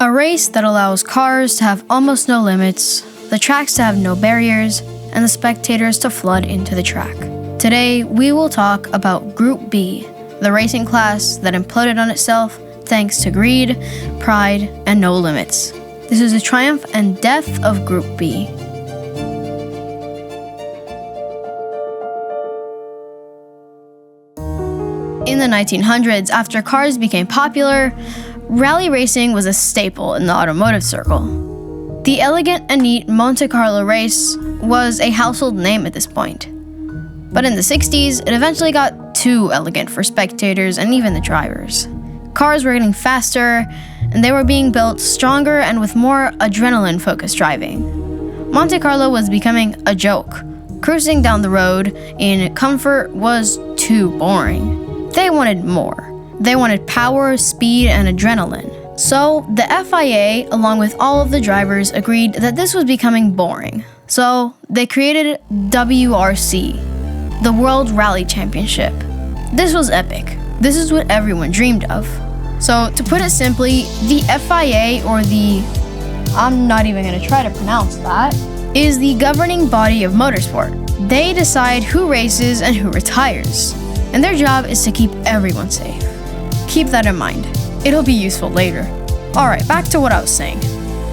A race that allows cars to have almost no limits, the tracks to have no barriers, and the spectators to flood into the track. Today, we will talk about Group B, the racing class that imploded on itself thanks to greed, pride, and no limits. This is the triumph and death of Group B. In the 1900s, after cars became popular, rally racing was a staple in the automotive circle. The elegant and neat Monte Carlo race was a household name at this point. But in the 60s, it eventually got too elegant for spectators and even the drivers. Cars were getting faster, and they were being built stronger and with more adrenaline-focused driving. Monte Carlo was becoming a joke. Cruising down the road in comfort was too boring. They wanted more. They wanted power, speed, and adrenaline. So the FIA, along with all of the drivers, agreed that this was becoming boring. So they created WRC, the World Rally Championship. This was epic. This is what everyone dreamed of. So to put it simply, the FIA, or I'm not even going to try to pronounce that, is the governing body of motorsport. They decide who races and who retires. And their job is to keep everyone safe. Keep that in mind. It'll be useful later. Alright, back to what I was saying.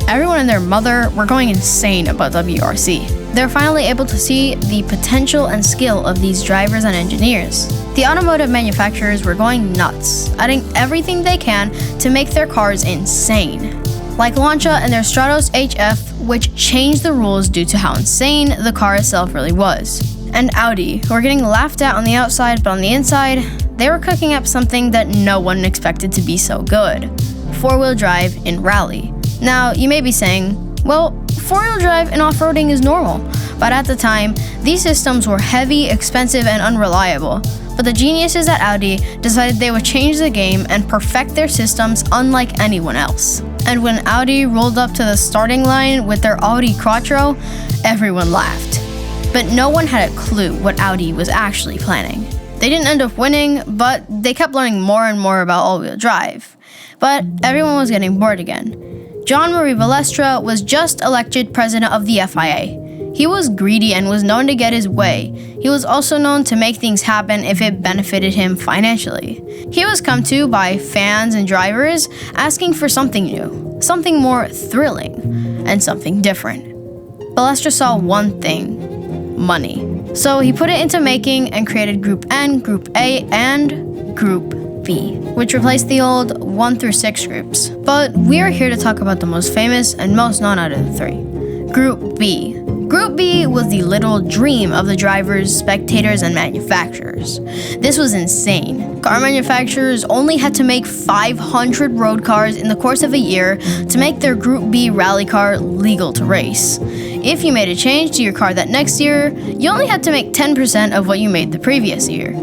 Everyone and their mother were going insane about WRC. They're finally able to see the potential and skill of these drivers and engineers. The automotive manufacturers were going nuts, adding everything they can to make their cars insane. Like Lancia and their Stratos HF, which changed the rules due to how insane the car itself really was. And Audi, who were getting laughed at on the outside, but on the inside, they were cooking up something that no one expected to be so good: four-wheel drive in rally. Now, you may be saying, well, four-wheel drive in off-roading is normal, but at the time, these systems were heavy, expensive, and unreliable. But the geniuses at Audi decided they would change the game and perfect their systems unlike anyone else. And when Audi rolled up to the starting line with their Audi Quattro, everyone laughed. But no one had a clue what Audi was actually planning. They didn't end up winning, but they kept learning more and more about all-wheel drive. But everyone was getting bored again. Jean-Marie Balestre was just elected president of the FIA. He was greedy and was known to get his way. He was also known to make things happen if it benefited him financially. He was come to by fans and drivers asking for something new, something more thrilling, and something different. Balestre saw one thing: money. So he put it into making and created Group N, Group A, and Group B, which replaced the old 1 through 6 groups. But we are here to talk about the most famous and most known out of the three: Group B. Group B was the literal dream of the drivers, spectators, and manufacturers. This was insane. Car manufacturers only had to make 500 road cars in the course of a year to make their Group B rally car legal to race. If you made a change to your car that next year, you only had to make 10% of what you made the previous year.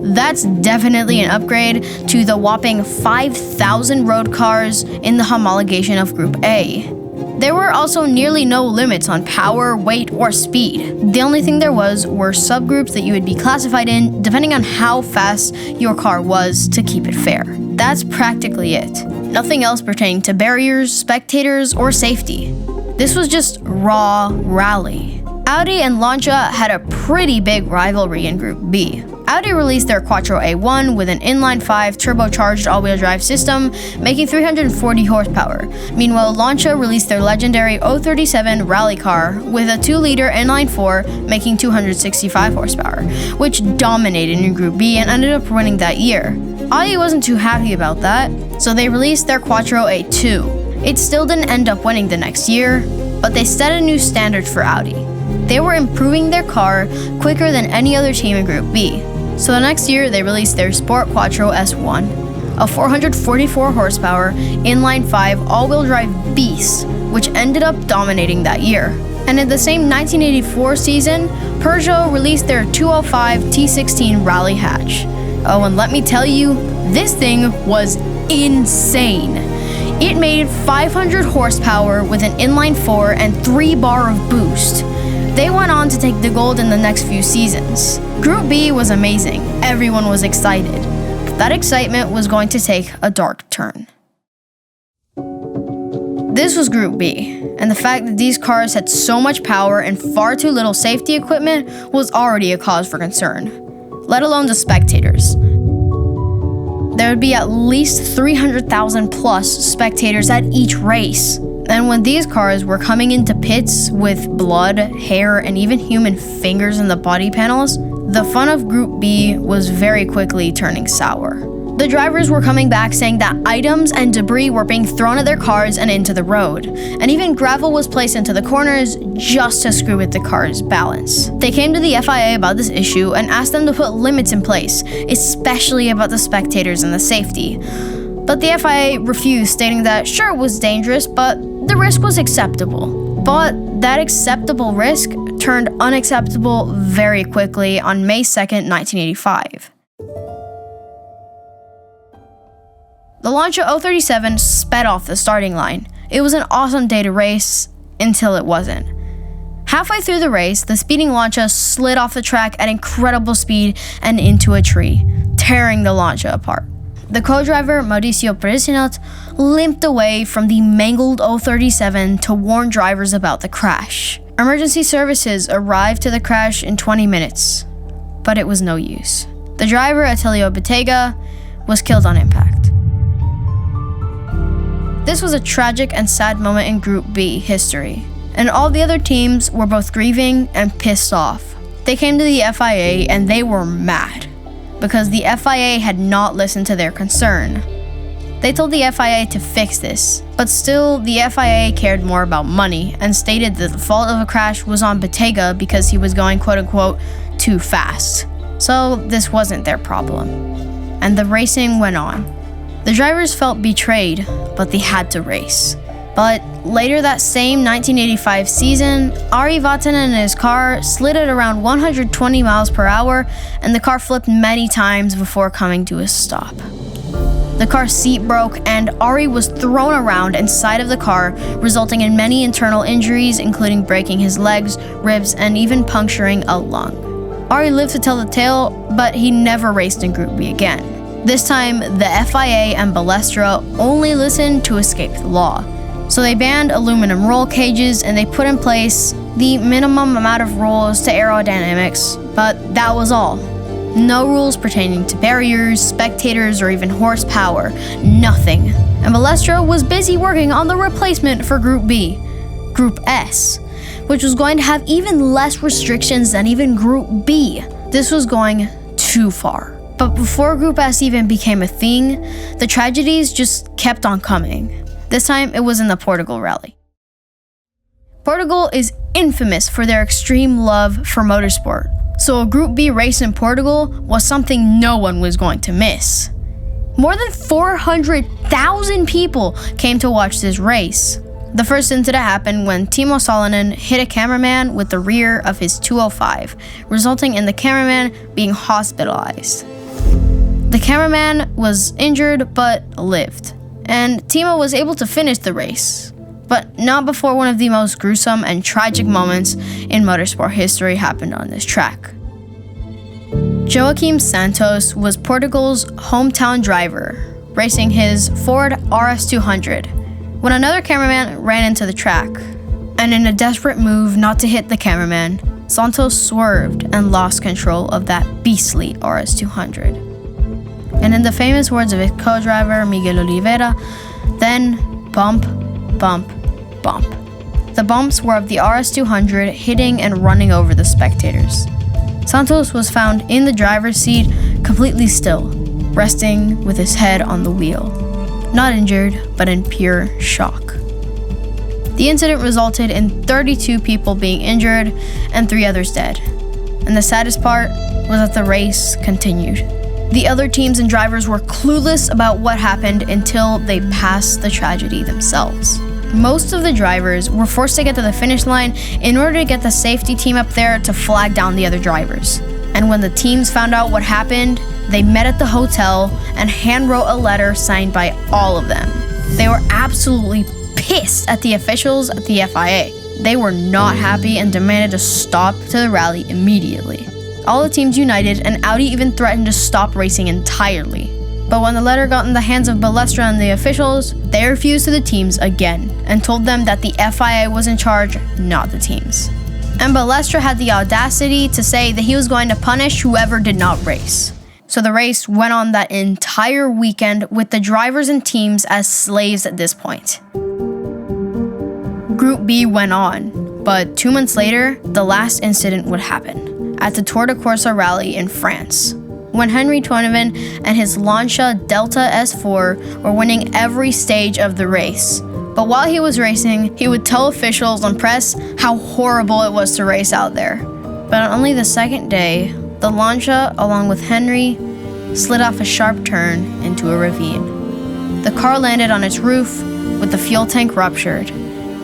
That's definitely an upgrade to the whopping 5,000 road cars in the homologation of Group A. There were also nearly no limits on power, weight, or speed. The only thing there were subgroups that you would be classified in depending on how fast your car was to keep it fair. That's practically it. Nothing else pertaining to barriers, spectators, or safety. This was just raw rally. Audi and Lancia had a pretty big rivalry in Group B. Audi released their Quattro A1 with an inline-5 turbocharged all-wheel drive system, making 340 horsepower. Meanwhile, Lancia released their legendary 037 rally car with a 2-liter inline-4, making 265 horsepower, which dominated in Group B and ended up winning that year. Audi wasn't too happy about that, so they released their Quattro A2. It still didn't end up winning the next year, but they set a new standard for Audi. They were improving their car quicker than any other team in Group B. So the next year, they released their Sport Quattro S1, a 444 horsepower, inline-5 all-wheel drive beast, which ended up dominating that year. And in the same 1984 season, Peugeot released their 205 T16 Rally Hatch. Oh, and let me tell you, this thing was insane. It made 500 horsepower with an inline-4 and 3 bar of boost. They went on to take the gold in the next few seasons. Group B was amazing. Everyone was excited. But that excitement was going to take a dark turn. This was Group B, and the fact that these cars had so much power and far too little safety equipment was already a cause for concern, let alone the spectators. There would be at least 300,000 plus spectators at each race. And when these cars were coming into pits with blood, hair, and even human fingers in the body panels, the fun of Group B was very quickly turning sour. The drivers were coming back saying that items and debris were being thrown at their cars and into the road, and even gravel was placed into the corners just to screw with the car's balance. They came to the FIA about this issue and asked them to put limits in place, especially about the spectators and the safety. But the FIA refused, stating that sure, it was dangerous, but the risk was acceptable. But that acceptable risk turned unacceptable very quickly on May 2nd, 1985. The Lancia 037 sped off the starting line. It was an awesome day to race, until it wasn't. Halfway through the race, the speeding Lancia slid off the track at incredible speed and into a tree, tearing the Lancia apart. The co-driver, Mauricio Peresinot, limped away from the mangled 037 to warn drivers about the crash. Emergency services arrived to the crash in 20 minutes, but it was no use. The driver, Atilio Bettega, was killed on impact. This was a tragic and sad moment in Group B history, and all the other teams were both grieving and pissed off. They came to the FIA and they were mad, because the FIA had not listened to their concern. They told the FIA to fix this, but still the FIA cared more about money and stated that the fault of a crash was on Bettega because he was going quote-unquote too fast. So this wasn't their problem. And the racing went on. The drivers felt betrayed, but they had to race. But later that same 1985 season, Ari Vatanen and his car slid at around 120 miles per hour, and the car flipped many times before coming to a stop. The car's seat broke, and Ari was thrown around inside of the car, resulting in many internal injuries, including breaking his legs, ribs, and even puncturing a lung. Ari lived to tell the tale, but he never raced in Group B again. This time, the FIA and Balestra only listened to escape the law. So they banned aluminum roll cages and they put in place the minimum amount of rules to aerodynamics, but that was all. No rules pertaining to barriers, spectators, or even horsepower. Nothing. And Balestra was busy working on the replacement for Group B, Group S, which was going to have even less restrictions than even Group B. This was going too far. But before Group S even became a thing, the tragedies just kept on coming. This time, it was in the Portugal Rally. Portugal is infamous for their extreme love for motorsport, so a Group B race in Portugal was something no one was going to miss. More than 400,000 people came to watch this race. The first incident happened when Timo Salonen hit a cameraman with the rear of his 205, resulting in the cameraman being hospitalized. The cameraman was injured but lived, and Timo was able to finish the race, but not before one of the most gruesome and tragic moments in motorsport history happened on this track. Joaquim Santos was Portugal's hometown driver, racing his Ford RS200, when another cameraman ran into the track, and in a desperate move not to hit the cameraman, Santos swerved and lost control of that beastly RS200. And in the famous words of his co-driver, Miguel Oliveira, then bump, bump, bump. The bumps were of the RS200 hitting and running over the spectators. Santos was found in the driver's seat, completely still, resting with his head on the wheel. Not injured, but in pure shock. The incident resulted in 32 people being injured and 3 others dead. And the saddest part was that the race continued. The other teams and drivers were clueless about what happened until they passed the tragedy themselves. Most of the drivers were forced to get to the finish line in order to get the safety team up there to flag down the other drivers. And when the teams found out what happened, they met at the hotel and handwrote a letter signed by all of them. They were absolutely pissed at the officials at the FIA. They were not happy and demanded a stop to the rally immediately. All the teams united, and Audi even threatened to stop racing entirely. But when the letter got in the hands of Balestra and the officials, they refused to the teams again and told them that the FIA was in charge, not the teams. And Balestra had the audacity to say that he was going to punish whoever did not race. So the race went on that entire weekend with the drivers and teams as slaves at this point. Group B went on, but 2 months later, the last incident would happen at the Tour de Corsa rally in France, when Henri Tournevin and his Lancia Delta S4 were winning every stage of the race. But while he was racing, he would tell officials and press how horrible it was to race out there. But on only the second day, the Lancia, along with Henry, slid off a sharp turn into a ravine. The car landed on its roof with the fuel tank ruptured,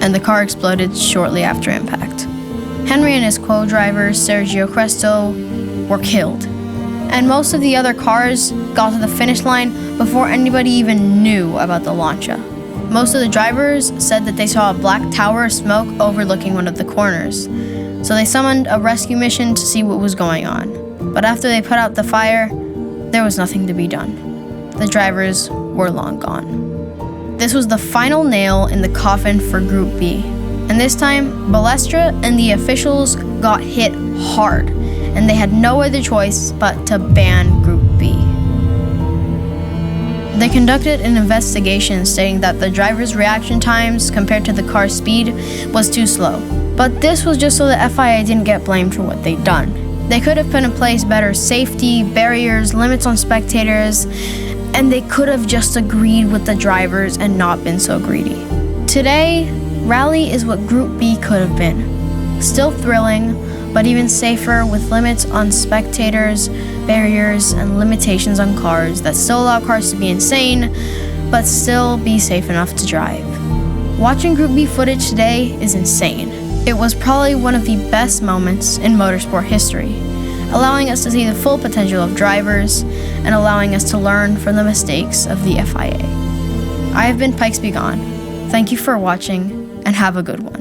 and the car exploded shortly after impact. Henry and his co-driver, Sergio Cresto, were killed. And most of the other cars got to the finish line before anybody even knew about the Lancia. Most of the drivers said that they saw a black tower of smoke overlooking one of the corners, so they summoned a rescue mission to see what was going on. But after they put out the fire, there was nothing to be done. The drivers were long gone. This was the final nail in the coffin for Group B. And this time, Balestra and the officials got hit hard, and they had no other choice but to ban Group B. They conducted an investigation stating that the driver's reaction times compared to the car's speed was too slow. But this was just so the FIA didn't get blamed for what they'd done. They could have put in place better safety, barriers, limits on spectators, and they could have just agreed with the drivers and not been so greedy. Today, Rally is what Group B could have been. Still thrilling, but even safer with limits on spectators, barriers, and limitations on cars that still allow cars to be insane, but still be safe enough to drive. Watching Group B footage today is insane. It was probably one of the best moments in motorsport history, allowing us to see the full potential of drivers and allowing us to learn from the mistakes of the FIA. I have been Pikes Be Gone. Thank you for watching and have a good one.